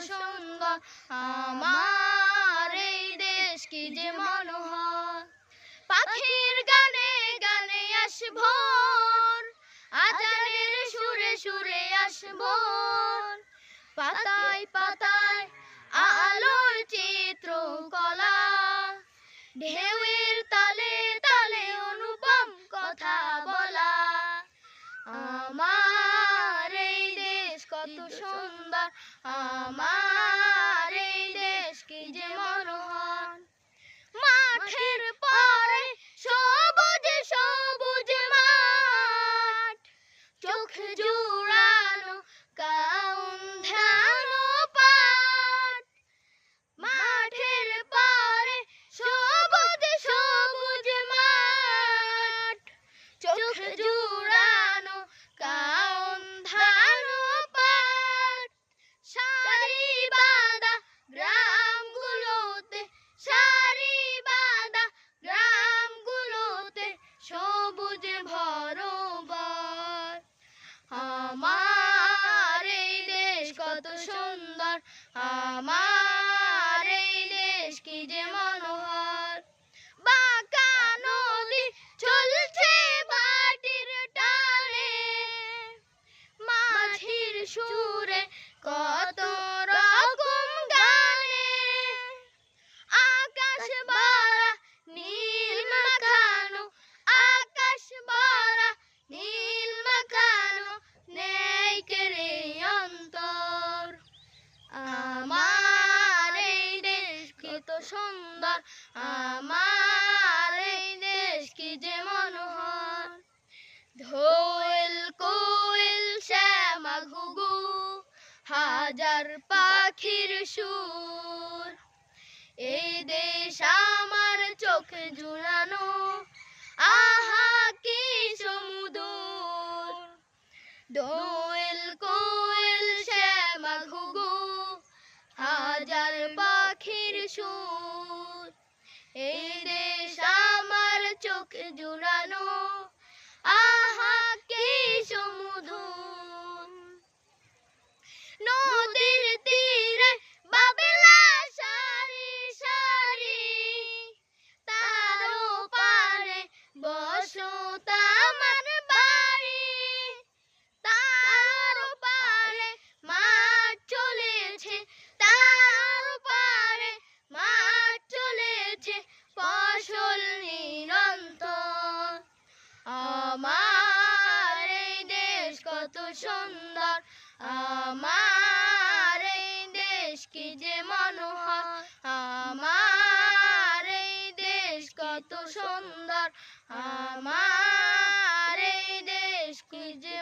সুন্দর, আমার এই দেশ কি যে মনোহর। পাখির গানে গানে আসবো, আজানের সুরে সুরে আসবো, পাতায় পাতায় আলোর চিত্রকলা, ঢেউয়ের তালে তালে অনুপম কথা বলা। আমার এই দেশ কত সুন্দর, আমার এই দেশ কি যে মনোহর। মাঠের পরে সবুজ সবুজ মাঠ, চোখ জুড়ানো কাউন্ধানো পাট। মাঠের পরে সবুজ সবুজ মাঠ, চোখ জুড়ানো কাউন্ধানো পাট। সারি বাঁধা গ্রামগুলোতে, সারি বাঁধা গ্রামগুলোতে সবুজ ভরপুর। আমার এই দেশ কত সুন্দর, আমার এই দেশ কি যে মনোহর। বাঁকা নদী চলছে বাটির টানে, মাঝির সুরে কত রকম গানে। আকাশ ভরা নীল মাখানো, আকাশ ভরা নীল মাখানো, নেই কেড়ে অন্তর। আমার এই দেশ কত সুন্দর, আমার এই দেশ কি যে মনোহর। দোয়েল কোয়েল শ্যামা ঘুঘু, হাজার পাখির সুর, এই দেশ আমার চোখ জুড়ানো, আহা কি সমুদর। দোয়েল কোয়েল শ্যামা ঘুঘু, হাজার পাখির সুর, এই দেশ আমার চোখ জুড়ানো, আহা কি সমুদর। নদীর তীরে বাবেলা সারি সারি, তার পারে বসত আমার বাড়ি। তার পারে মাঠ চলেছে, তার পারে মাঠ চলেছে, ফসল নিরন্তর। আমার এই দেশ কত সুন্দর, আমার এই দেশ কি যে মনোহর। আমার এই দেশ কত সুন্দর, আমার এই দেশ কি যে